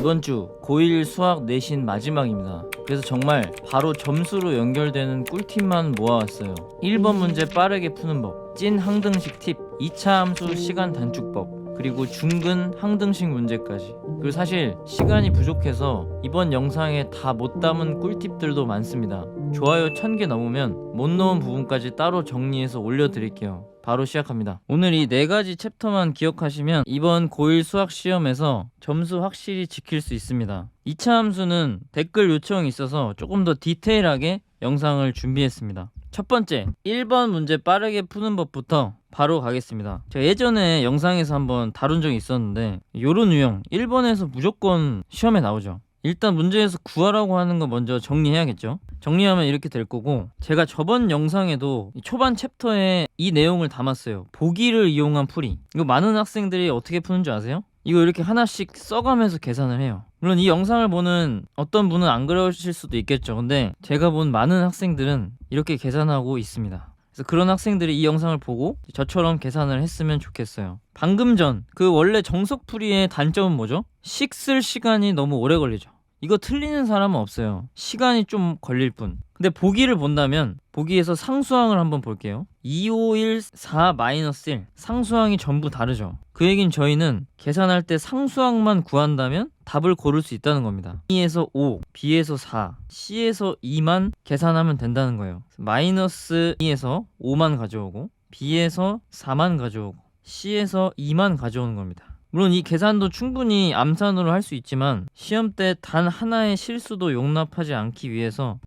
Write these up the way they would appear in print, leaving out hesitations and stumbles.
이번 주 고1 수학 내신 마지막입니다. 그래서 정말 바로 점수로 연결되는 꿀팁만 모아왔어요. 1번 문제 빠르게 푸는 법, 찐 항등식 팁, 2차 함수 시간 단축법, 그리고 중근 항등식 문제까지. 그리고 사실 시간이 부족해서 이번 영상에 다 못 담은 꿀팁들도 많습니다. 좋아요 1000개 넘으면 못 넣은 부분까지 따로 정리해서 올려드릴게요. 바로 시작합니다. 오늘 이 4가지 챕터만 기억하시면 이번 고1 수학 시험에서 점수 확실히 지킬 수 있습니다. 2차 함수는 댓글 요청이 있어서 조금 더 디테일하게 영상을 준비했습니다. 첫 번째, 1번 문제 빠르게 푸는 법부터 바로 가겠습니다. 제가 예전에 영상에서 한번 다룬 적이 있었는데 요런 유형 1번에서 무조건 시험에 나오죠. 일단 문제에서 구하라고 하는 거 먼저 정리해야겠죠. 정리하면 이렇게 될 거고, 제가 저번 영상에도 초반 챕터에 이 내용을 담았어요. 보기를 이용한 풀이. 이거 많은 학생들이 어떻게 푸는 줄 아세요? 이거 이렇게 하나씩 써가면서 계산을 해요. 물론 이 영상을 보는 어떤 분은 안 그러실 수도 있겠죠. 근데 제가 본 많은 학생들은 이렇게 계산하고 있습니다. 그래서 그런 학생들이 이 영상을 보고 저처럼 계산을 했으면 좋겠어요. 방금 전 그 원래 정석풀이의 단점은 뭐죠? 식 쓸 시간이 너무 오래 걸리죠. 이거 틀리는 사람은 없어요. 시간이 좀 걸릴 뿐. 근데 보기를 본다면 보기에서 상수항을 한번 볼게요. 2, 5, 1, 4, -1 상수항이 전부 다르죠. 그 얘긴 저희는 계산할 때 상수항만 구한다면 답을 고를 수 있다는 겁니다. A에서 5, B에서 4, C에서 2만 계산하면 된다는 거예요. -2에서 5만 가져오고 B에서 4만 가져오고 C에서 2만 가져오는 겁니다. 물론 이 계산도 충분히 암산으로 할 수 있지만 시험 때 단 하나의 실수도 용납하지 않기 위해서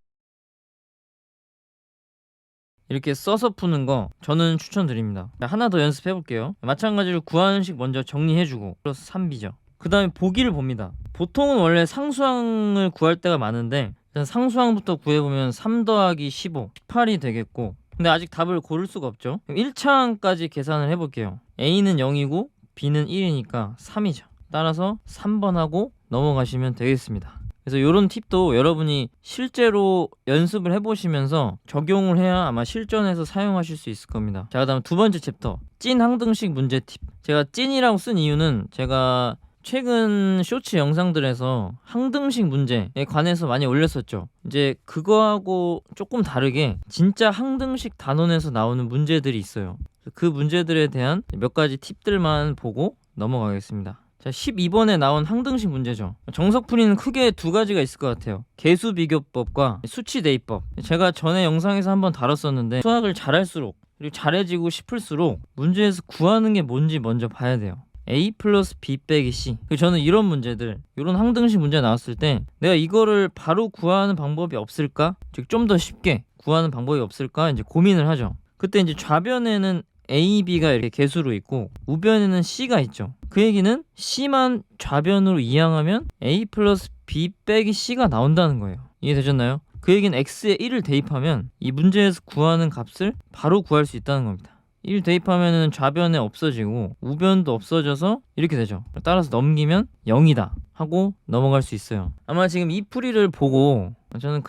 이렇게 써서 푸는 거 저는 추천드립니다. 하나 더 연습해 볼게요. 마찬가지로 구하는 식 먼저 정리해주고 플러스 3b죠. 그 다음에 보기를 봅니다. 보통은 원래 상수항을 구할 때가 많은데 일단 상수항부터 구해보면 3 더하기 15, 18이 되겠고, 근데 아직 답을 고를 수가 없죠. 1차항까지 계산을 해볼게요. A는 0이고 B는 1이니까 3이죠. 따라서 3번하고 넘어가시면 되겠습니다. 그래서 이런 팁도 여러분이 실제로 연습을 해보시면서 적용을 해야 아마 실전에서 사용하실 수 있을 겁니다. 자, 그 다음 두 번째 챕터, 찐 항등식 문제 팁. 제가 찐이라고 쓴 이유는 제가 최근 쇼츠 영상들에서 항등식 문제에 관해서 많이 올렸었죠. 이제 그거하고 조금 다르게 진짜 항등식 단원에서 나오는 문제들이 있어요. 그 문제들에 대한 몇 가지 팁들만 보고 넘어가겠습니다. 자, 12번에 나온 항등식 문제죠. 정석풀이는 크게 두 가지가 있을 것 같아요. 개수비교법과 수치대입법. 제가 전에 영상에서 한번 다뤘었는데 수학을 잘할수록 그리고 잘해지고 싶을수록 문제에서 구하는 게 뭔지 먼저 봐야 돼요. A 플러스 B 빼기 C. 저는 이런 문제들, 이런 항등식 문제 나왔을 때 내가 이거를 바로 구하는 방법이 없을까? 즉 좀 더 쉽게 구하는 방법이 없을까? 이제 고민을 하죠. 그때 이제 좌변에는 A, B가 이렇게 개수로 있고 우변에는 C가 있죠. 그 얘기는 C만 좌변으로 이항하면 A 플러스 B 빼기 C가 나온다는 거예요. 이해되셨나요? 그 얘기는 X에 1을 대입하면 이 문제에서 구하는 값을 바로 구할 수 있다는 겁니다. 1 대입하면 좌변에 없어지고 우변도 없어져서 이렇게 되죠. 따라서 넘기면 0이다 하고 넘어갈 수 있어요. 아마 지금 이 풀이를 보고 저는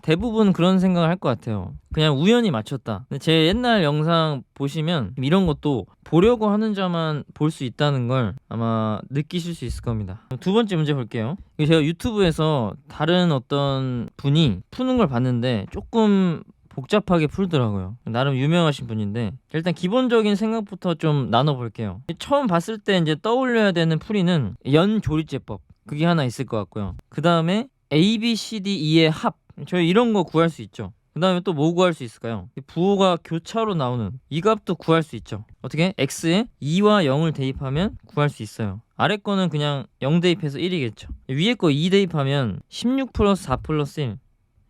대부분 그런 생각을 할 것 같아요. 그냥 우연히 맞췄다. 근데 제 옛날 영상 보시면 이런 것도 보려고 하는 자만 볼 수 있다는 걸 아마 느끼실 수 있을 겁니다. 두 번째 문제 볼게요. 제가 유튜브에서 다른 어떤 분이 푸는 걸 봤는데 조금 복잡하게 풀더라고요. 나름 유명하신 분인데 일단 기본적인 생각부터 좀 나눠볼게요. 처음 봤을 때 이제 떠올려야 되는 풀이는 연조리제법, 그게 하나 있을 것 같고요. 그 다음에 A, B, C, D, E의 합, 저희 이런 거 구할 수 있죠. 그 다음에 또 뭐 구할 수 있을까요? 부호가 교차로 나오는 이 값도 구할 수 있죠. 어떻게? X에 2와 0을 대입하면 구할 수 있어요. 아래 거는 그냥 0 대입해서 1이겠죠. 위에 거 2 대입하면 16 플러스 4 플러스 1,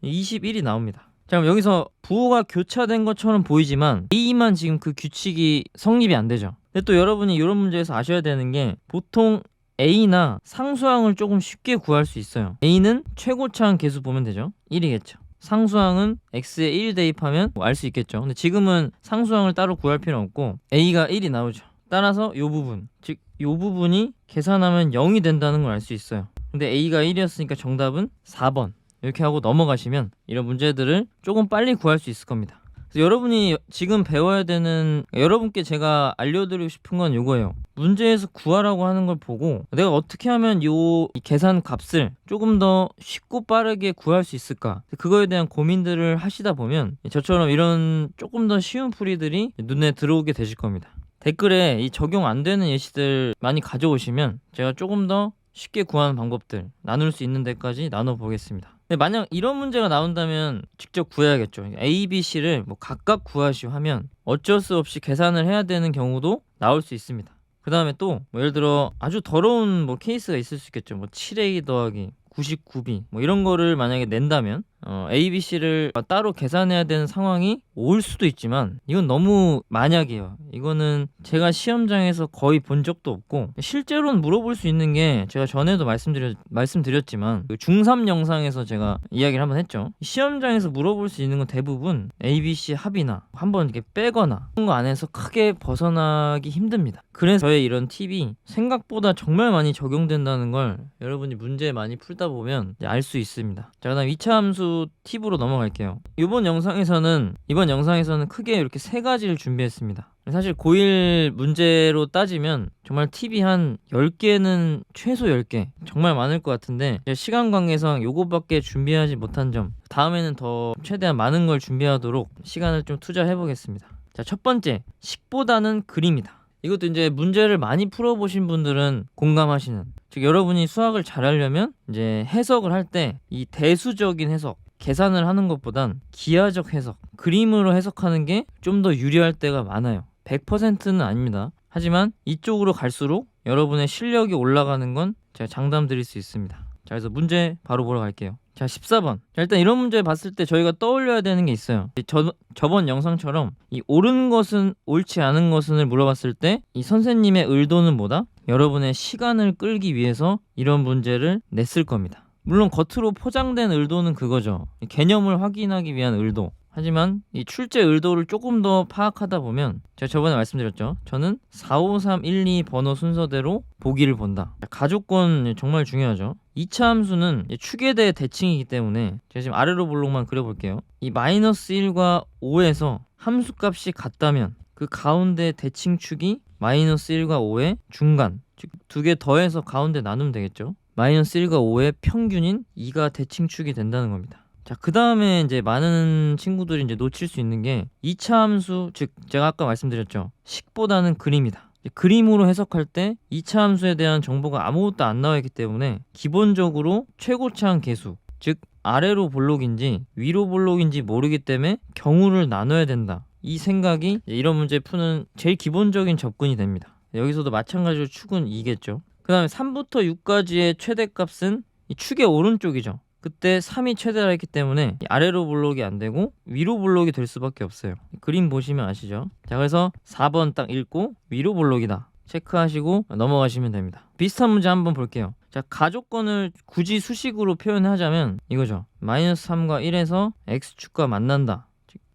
21이 나옵니다. 자, 그럼 여기서 부호가 교차된 것처럼 보이지만 A만 지금 그 규칙이 성립이 안 되죠. 근데 또 여러분이 이런 문제에서 아셔야 되는 게 보통 A나 상수항을 조금 쉽게 구할 수 있어요. A는 최고차항 개수 보면 되죠. 1이겠죠. 상수항은 X에 1 대입하면 알 수 있겠죠. 근데 지금은 상수항을 따로 구할 필요 없고 A가 1이 나오죠. 따라서 이 부분, 즉 이 부분이 계산하면 0이 된다는 걸 알 수 있어요. 근데 A가 1이었으니까 정답은 4번. 이렇게 하고 넘어가시면 이런 문제들을 조금 빨리 구할 수 있을 겁니다. 그래서 여러분이 지금 배워야 되는, 여러분께 제가 알려드리고 싶은 건 이거예요. 문제에서 구하라고 하는 걸 보고 내가 어떻게 하면 이 계산 값을 조금 더 쉽고 빠르게 구할 수 있을까, 그거에 대한 고민들을 하시다 보면 저처럼 이런 조금 더 쉬운 풀이들이 눈에 들어오게 되실 겁니다. 댓글에 이 적용 안 되는 예시들 많이 가져오시면 제가 조금 더 쉽게 구하는 방법들 나눌 수 있는 데까지 나눠보겠습니다. 근데 만약 이런 문제가 나온다면 직접 구해야겠죠. A, B, C를 뭐 각각 구하시오 하면 어쩔 수 없이 계산을 해야 되는 경우도 나올 수 있습니다. 그 다음에 또 뭐 예를 들어 아주 더러운 뭐 케이스가 있을 수 있겠죠. 뭐 7A 더하기 99B 뭐 이런 거를 만약에 낸다면 A, B, C를 따로 계산해야 되는 상황이 올 수도 있지만 이건 너무 만약이에요. 이거는 제가 시험장에서 거의 본 적도 없고, 실제로는 물어볼 수 있는 게 제가 전에도 말씀드렸지만 그 중3 영상에서 제가 이야기를 한번 했죠. 시험장에서 물어볼 수 있는 건 대부분 A, B, C 합이나 한번 이렇게 빼거나 그런 거 안에서 크게 벗어나기 힘듭니다. 그래서 저의 이런 팁이 생각보다 정말 많이 적용된다는 걸 여러분이 문제 많이 풀다 보면 알 수 있습니다. 자, 그다음 2차 함수 팁으로 넘어갈게요. 이번 영상에서는 크게 이렇게 세 가지를 준비했습니다. 사실 고1 문제로 따지면 정말 팁이 한 10개는 최소 10개 정말 많을 것 같은데 시간 관계상 요거밖에 준비하지 못한 점, 다음에는 더 최대한 많은 걸 준비하도록 시간을 좀 투자해 보겠습니다. 자, 첫 번째, 식보다는 그림이다. 이것도 이제 문제를 많이 풀어보신 분들은 공감하시는, 즉 여러분이 수학을 잘하려면 이제 해석을 할 때 이 대수적인 해석, 계산을 하는 것보단 기하적 해석, 그림으로 해석하는 게 좀 더 유리할 때가 많아요. 100%는 아닙니다. 하지만 이쪽으로 갈수록 여러분의 실력이 올라가는 건 제가 장담 드릴 수 있습니다. 자, 그래서 문제 바로 보러 갈게요. 자, 14번. 자, 일단 이런 문제 봤을 때 저희가 떠올려야 되는 게 있어요. 저번 영상처럼 이 옳은 것은 옳지 않은 것은을 물어봤을 때 이 선생님의 의도는 뭐다? 여러분의 시간을 끌기 위해서 이런 문제를 냈을 겁니다. 물론 겉으로 포장된 의도는 그거죠. 개념을 확인하기 위한 의도. 하지만 이 출제 의도를 조금 더 파악하다 보면, 제가 저번에 말씀드렸죠. 저는 4, 5, 3, 1, 2 번호 순서대로 보기를 본다. 가족권 정말 중요하죠. 2차 함수는 축에 대해 대칭이기 때문에 제가 지금 아래로 볼록만 그려볼게요. 이 마이너스 1과 5에서 함수값이 같다면 그 가운데 대칭축이 마이너스 1과 5의 중간, 즉 두 개 더해서 가운데 나누면 되겠죠. 마이너스 1과 5의 평균인 2가 대칭축이 된다는 겁니다. 자, 그 다음에 이제 많은 친구들이 이제 놓칠 수 있는 게 2차 함수, 즉 제가 아까 말씀드렸죠. 식보다는 그림이다. 그림으로 해석할 때 2차 함수에 대한 정보가 아무것도 안 나와 있기 때문에 기본적으로 최고차항 계수, 즉 아래로 볼록인지 위로 볼록인지 모르기 때문에 경우를 나눠야 된다. 이 생각이 이런 문제 푸는 제일 기본적인 접근이 됩니다. 여기서도 마찬가지로 축은 2겠죠. 그 다음에 3부터 6까지의 최대값은 이 축의 오른쪽이죠. 그때 3이 최대라 했기 때문에 아래로 볼록이 안 되고 위로 볼록이 될 수밖에 없어요. 그림 보시면 아시죠? 자, 그래서 4번 딱 읽고 위로 볼록이다 체크하시고 넘어가시면 됩니다. 비슷한 문제 한번 볼게요. 자, 가족권을 굳이 수식으로 표현하자면 이거죠. 마이너스 3과 1에서 x축과 만난다.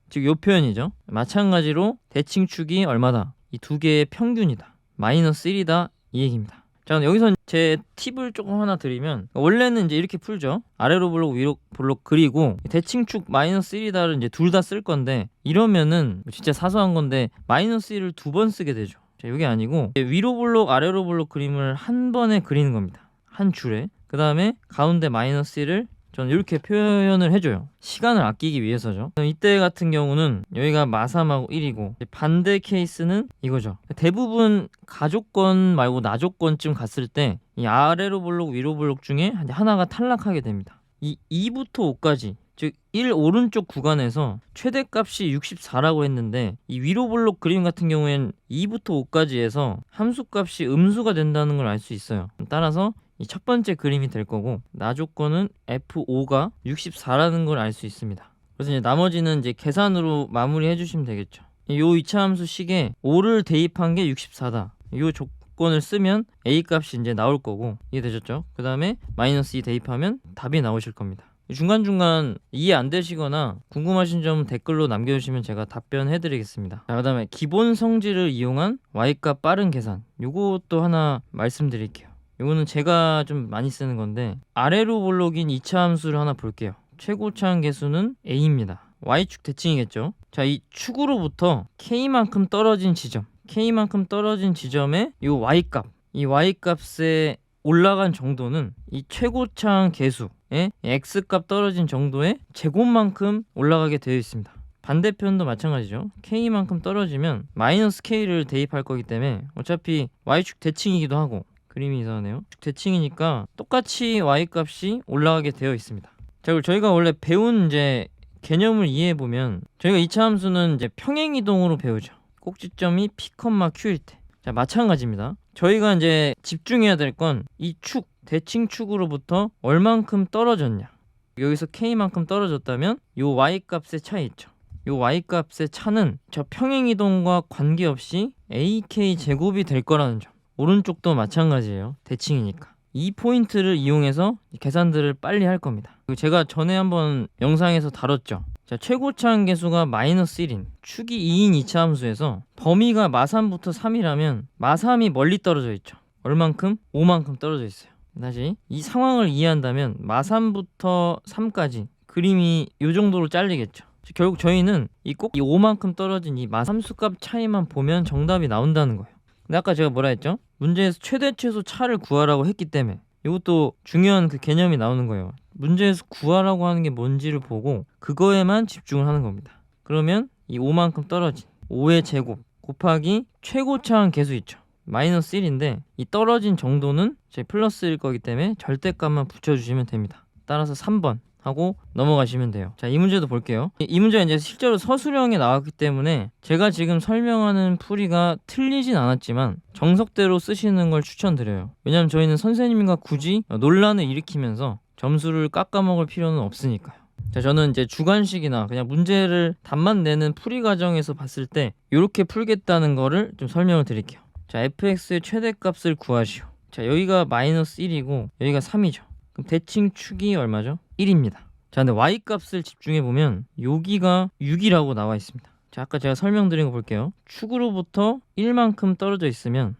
즉 요 표현이죠. 마찬가지로 대칭축이 얼마다? 이 두 개의 평균이다. 마이너스 1이다. 이 얘기입니다. 자, 여기서 제 팁을 조금 하나 드리면, 원래는 이제 이렇게 풀죠. 아래로 볼록 위로 볼록 그리고 대칭축 마이너스 1이다를 이제 둘 다 쓸 건데, 이러면은 진짜 사소한 건데 마이너스 1을 두 번 쓰게 되죠. 자, 이게 아니고 위로 볼록 아래로 볼록 그림을 한 번에 그리는 겁니다. 한 줄에. 그 다음에 가운데 마이너스 1을 저는 이렇게 표현을 해줘요. 시간을 아끼기 위해서죠. 이때 같은 경우는 여기가 마3하고 1이고, 반대 케이스는 이거죠. 대부분 가족권 말고 나족권쯤 갔을 때 이 아래로 볼록 위로 볼록 중에 하나가 탈락하게 됩니다. 이 2부터 5까지, 즉 1 오른쪽 구간에서 최대값이 64라고 했는데, 이 위로 볼록 그림 같은 경우엔 2부터 5까지에서 함수값이 음수가 된다는 걸 알 수 있어요. 따라서 이 첫 번째 그림이 될 거고, 나조건은 F5가 64라는 걸 알 수 있습니다. 그래서 이제 나머지는 이제 계산으로 마무리해 주시면 되겠죠. 요 2차 함수 식에 5를 대입한 게 64다. 요 조건을 쓰면 A 값이 이제 나올 거고, 이해되셨죠? 그 다음에 마이너스 2 대입하면 답이 나오실 겁니다. 중간중간 이해 안 되시거나 궁금하신 점 댓글로 남겨주시면 제가 답변해 드리겠습니다. 자, 그 다음에 기본 성질을 이용한 Y값 빠른 계산, 요것도 하나 말씀드릴게요. 이거는 제가 좀 많이 쓰는 건데, 아래로 볼록인 2차 함수를 하나 볼게요. 최고차항 계수는 A입니다. y축 대칭이겠죠. 자, 이 축으로부터 k만큼 떨어진 지점, k만큼 떨어진 지점에 이 y값, 이 y값의 올라간 정도는 이 최고차항 계수의 x값 떨어진 정도의 제곱만큼 올라가게 되어 있습니다. 반대편도 마찬가지죠. k만큼 떨어지면 마이너스 k를 대입할 거기 때문에 어차피 y축 대칭이기도 하고, 그림이 이상하네요. 대칭이니까 똑같이 y값이 올라가게 되어 있습니다. 자, 그리고 저희가 원래 배운 이제 개념을 이해해 보면 저희가 2차 함수는 이제 평행 이동으로 배우죠. 꼭지점이 p, q일 때. 자, 마찬가지입니다. 저희가 이제 집중해야 될 건 이 축, 대칭 축으로부터 얼만큼 떨어졌냐. 여기서 k만큼 떨어졌다면 요 y값의 차이 있죠. 요 y값의 차는 저 평행 이동과 관계없이 ak 제곱이 될 거라는 점. 오른쪽도 마찬가지예요. 대칭이니까. 이 포인트를 이용해서 계산들을 빨리 할 겁니다. 그리고 제가 전에 한번 영상에서 다뤘죠. 자, 최고차항 계수가 마이너스 1인 축이 2인 2차 함수에서 범위가 마3부터 3이라면 마3이 멀리 떨어져 있죠. 얼만큼? 5만큼 떨어져 있어요. 다시 이 상황을 이해한다면 마3부터 3까지 그림이 이 정도로 잘리겠죠. 결국 저희는 이 5만큼 떨어진 이 마3수값 차이만 보면 정답이 나온다는 거예요. 근데 아까 제가 뭐라 했죠? 문제에서 최대 최소 차를 구하라고 했기 때문에 이것도 중요한 그 개념이 나오는 거예요. 문제에서 구하라고 하는 게 뭔지를 보고 그거에만 집중을 하는 겁니다. 그러면 이 5만큼 떨어진 5의 제곱 곱하기 최고차항 계수 있죠. 마이너스 1인데 이 떨어진 정도는 제 플러스일 거기 때문에 절대값만 붙여주시면 됩니다. 따라서 3번 하고 넘어가시면 돼요. 자, 이 문제도 볼게요. 이 문제가 이제 실제로 서술형에 나왔기 때문에 제가 지금 설명하는 풀이가 틀리진 않았지만 정석대로 쓰시는 걸 추천드려요. 왜냐면 저희는 선생님과 굳이 논란을 일으키면서 점수를 깎아먹을 필요는 없으니까요. 자, 저는 이제 주관식이나 그냥 문제를 답만 내는 풀이 과정에서 봤을 때 이렇게 풀겠다는 거를 좀 설명을 드릴게요. 자, fx의 최대값을 구하시오. 자, 여기가 마이너스 1이고 여기가 3이죠. 그럼 대칭 축이 얼마죠? 1입니다. 자, 근데 y값을 집중해보면 여기가 6이라고 나와 있습니다. 자, 아까 제가 설명드린 거 볼게요. 축으로부터 1만큼 떨어져 있으면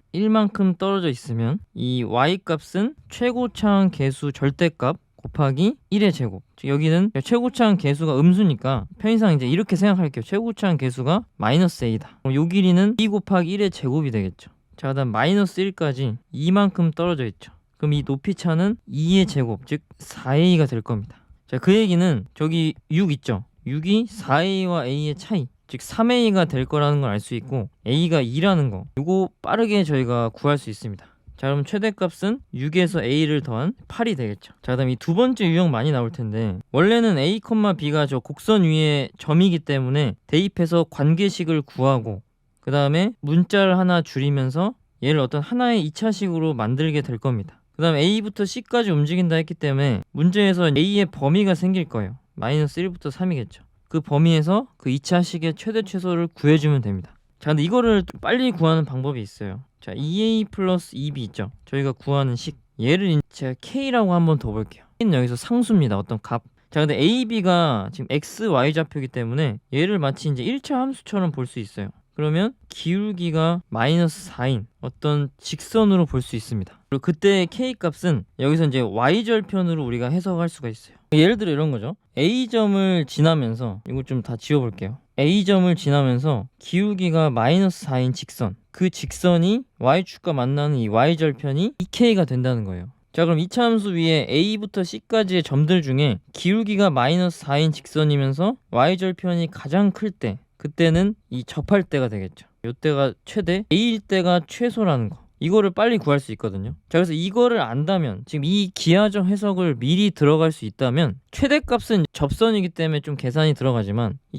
이 y값은 최고차항 계수 절대값 곱하기 1의 제곱. 즉 여기는 최고차항 계수가 음수니까 편의상 이제 이렇게 생각할게요. 최고차항 계수가 마이너스 a다. 그럼 요 길이는 2 곱하기 1의 제곱이 되겠죠. 자, 그다음 마이너스 1까지 2만큼 떨어져 있죠. 그럼 이 높이 차는 2의 제곱, 즉 4a가 될 겁니다. 자, 그 얘기는 저기 6 있죠. 6이 4a와 a의 차이, 즉 3a가 될 거라는 걸 알 수 있고 a가 2라는 거, 이거 빠르게 저희가 구할 수 있습니다. 자, 그럼 최대값은 6에서 a를 더한 8이 되겠죠. 자, 그다음 이 두 번째 유형 많이 나올 텐데 원래는 a, b가 저 곡선 위에 점이기 때문에 대입해서 관계식을 구하고 그 다음에 문자를 하나 줄이면서 얘를 어떤 하나의 2차식으로 만들게 될 겁니다. 그 다음 a부터 c까지 움직인다 했기 때문에 문제에서 a의 범위가 생길 거예요. 마이너스 1부터 3이겠죠. 그 범위에서 그 2차식의 최대 최소를 구해주면 됩니다. 자, 근데 이거를 좀 빨리 구하는 방법이 있어요. 자, 2a 플러스 2b 있죠. 저희가 구하는 식. 얘를 제가 k라고 한번 더 볼게요. k는 여기서 상수입니다. 어떤 값. 자, 근데 a, b가 지금 x, y 좌표이기 때문에 얘를 마치 이제 1차 함수처럼 볼 수 있어요. 그러면 기울기가 마이너스 4인 어떤 직선으로 볼 수 있습니다. 그리고 그때 k 값은 여기서 이제 y절편으로 우리가 해석할 수가 있어요. 예를 들어 이런 거죠. a점을 지나면서 이거 좀 다 지워볼게요. a점을 지나면서 기울기가 마이너스 4인 직선, 그 직선이 y축과 만나는 이 y절편이 2k가 된다는 거예요. 자, 그럼 2차 함수 위에 a부터 c까지의 점들 중에 기울기가 마이너스 4인 직선이면서 y절편이 가장 클 때, 그때는 이 접할 때가 되겠죠. 이때가 최대, a일 때가 최소라는 거. 이거를 빨리 구할 수 있거든요. 자, 그래서 이거를 안다면, 지금 이 기하적 해석을 미리 들어갈 수 있다면 최대값은 접선이기 때문에 좀 계산이 들어가지만 이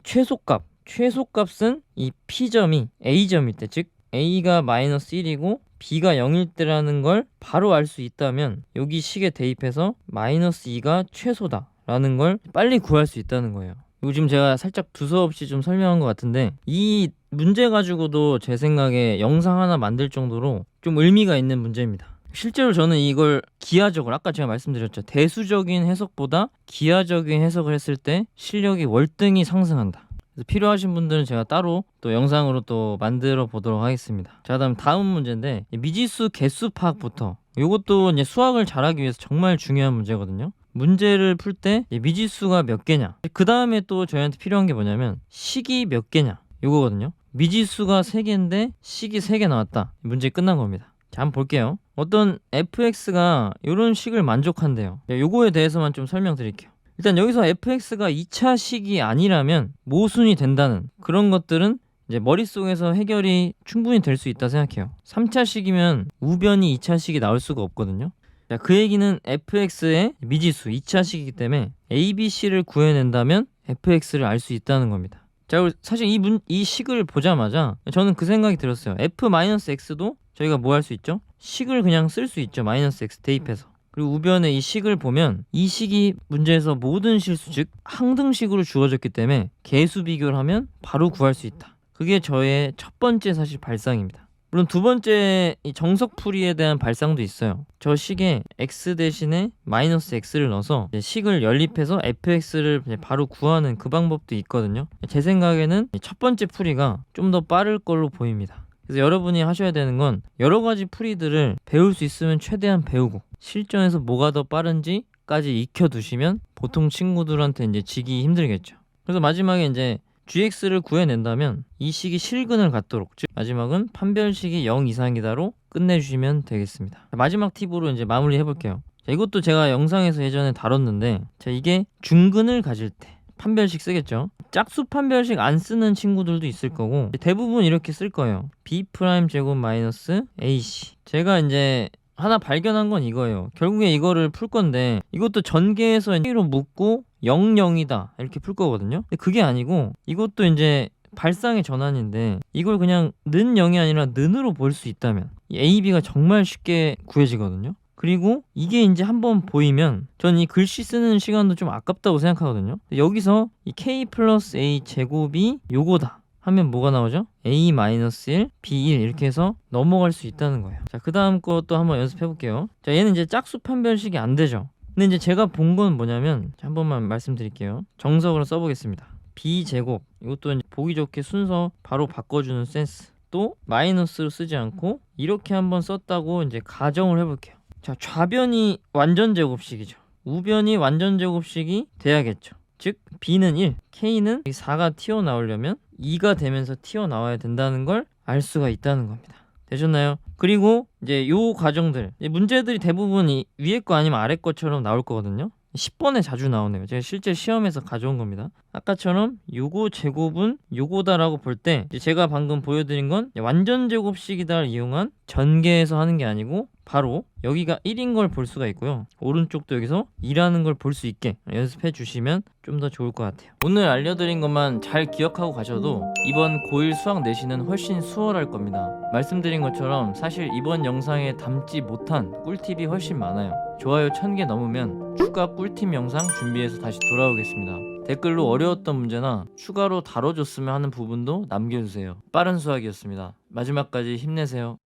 최소값은 이 p점이 a점일 때, 즉 a가 마이너스 1이고 b가 0일 때라는 걸 바로 알 수 있다면 여기 식에 대입해서 마이너스 2가 최소다 라는 걸 빨리 구할 수 있다는 거예요. 이거 지금 제가 살짝 두서없이 좀 설명한 것 같은데 이 문제 가지고도 제 생각에 영상 하나 만들 정도로 좀 의미가 있는 문제입니다. 실제로 저는 이걸 기하적으로, 아까 제가 말씀드렸죠, 대수적인 해석보다 기하적인 해석을 했을 때 실력이 월등히 상승한다. 그래서 필요하신 분들은 제가 따로 또 영상으로 또 만들어 보도록 하겠습니다. 자, 다음 문제인데 미지수 개수 파악부터, 이것도 이제 수학을 잘하기 위해서 정말 중요한 문제거든요. 문제를 풀 때 미지수가 몇 개냐, 그 다음에 또 저희한테 필요한 게 뭐냐면 식이 몇 개냐, 요거거든요. 미지수가 3개인데 식이 3개 나왔다, 문제 끝난 겁니다. 자, 한번 볼게요. 어떤 fx가 이런 식을 만족한대요. 요거에 대해서만 좀 설명드릴게요. 일단 여기서 fx가 2차 식이 아니라면 모순이 된다는 그런 것들은 이제 머릿속에서 해결이 충분히 될 수 있다 생각해요. 3차 식이면 우변이 2차 식이 나올 수가 없거든요. 자, 그 얘기는 fx의 미지수 2차 식이기 때문에 a, b, c를 구해낸다면 fx를 알 수 있다는 겁니다. 자, 사실 이 식을 보자마자 저는 그 생각이 들었어요. f-x도 저희가 뭐 할 수 있죠? 식을 그냥 쓸 수 있죠. -x 대입해서. 그리고 우변의 이 식을 보면 이 식이 문제에서 모든 실수, 즉 항등식으로 주어졌기 때문에 개수 비교를 하면 바로 구할 수 있다. 그게 저의 첫 번째 사실 발상입니다. 물론 두 번째 이 정석풀이에 대한 발상도 있어요. 저 식에 x 대신에 -x를 넣어서 식을 연립해서 fx를 바로 구하는 그 방법도 있거든요. 제 생각에는 첫 번째 풀이가 좀 더 빠를 걸로 보입니다. 그래서 여러분이 하셔야 되는 건 여러 가지 풀이들을 배울 수 있으면 최대한 배우고 실전에서 뭐가 더 빠른지까지 익혀두시면 보통 친구들한테 이제 지기 힘들겠죠. 그래서 마지막에 이제 gx를 구해낸다면 이 식이 실근을 갖도록, 즉 마지막은 판별식이 0 이상이다로 끝내주시면 되겠습니다. 마지막 팁으로 이제 마무리 해볼게요. 자, 이것도 제가 영상에서 예전에 다뤘는데, 자, 이게 중근을 가질 때 판별식 쓰겠죠. 짝수 판별식 안 쓰는 친구들도 있을 거고 대부분 이렇게 쓸 거예요. b'제곱 마이너스 ac. 제가 이제 하나 발견한 건 이거예요. 결국에 이거를 풀 건데 이것도 전개해서 A로 묶고 0, 0이다 이렇게 풀 거거든요. 근데 그게 아니고 이것도 이제 발상의 전환인데 이걸 그냥 는 0이 아니라 는으로 볼 수 있다면 이 A, B가 정말 쉽게 구해지거든요. 그리고 이게 이제 한번 보이면 전 이 글씨 쓰는 시간도 좀 아깝다고 생각하거든요. 여기서 이 k 플러스 a 제곱이 요거다 하면 뭐가 나오죠? a-1, b1 이렇게 해서 넘어갈 수 있다는 거예요. 자, 그 다음 것도 한번 연습해 볼게요. 자, 얘는 이제 짝수 판별식이 안 되죠. 근데 이제 제가 본 건 뭐냐면 한 번만 말씀드릴게요. 정석으로 써보겠습니다. b제곱, 이것도 이제 보기 좋게 순서 바로 바꿔주는 센스. 또 마이너스로 쓰지 않고 이렇게 한번 썼다고 이제 가정을 해볼게요. 자, 좌변이 완전제곱식이죠. 우변이 완전제곱식이 돼야겠죠. 즉 b는 1, k는 4가 튀어나오려면 2가 되면서 튀어나와야 된다는 걸 알 수가 있다는 겁니다. 되셨나요? 그리고 이제 요 과정들, 문제들이 대부분 이 위에 거 아니면 아래 거처럼 나올 거거든요. 10번에 자주 나오네요. 제가 실제 시험에서 가져온 겁니다. 아까처럼 요거 제곱은 요거다라고 볼 때 제가 방금 보여드린 건 완전제곱식이다를 이용한 전개해서 하는 게 아니고 바로 여기가 1인 걸 볼 수가 있고요. 오른쪽도 여기서 2라는 걸 볼 수 있게 연습해 주시면 좀 더 좋을 것 같아요. 오늘 알려드린 것만 잘 기억하고 가셔도 이번 고1 수학 내신은 훨씬 수월할 겁니다. 말씀드린 것처럼 사실 이번 영상에 담지 못한 꿀팁이 훨씬 많아요. 좋아요 1000개 넘으면 추가 꿀팁 영상 준비해서 다시 돌아오겠습니다. 댓글로 어려웠던 문제나 추가로 다뤄줬으면 하는 부분도 남겨주세요. 빠른 수학이었습니다. 마지막까지 힘내세요.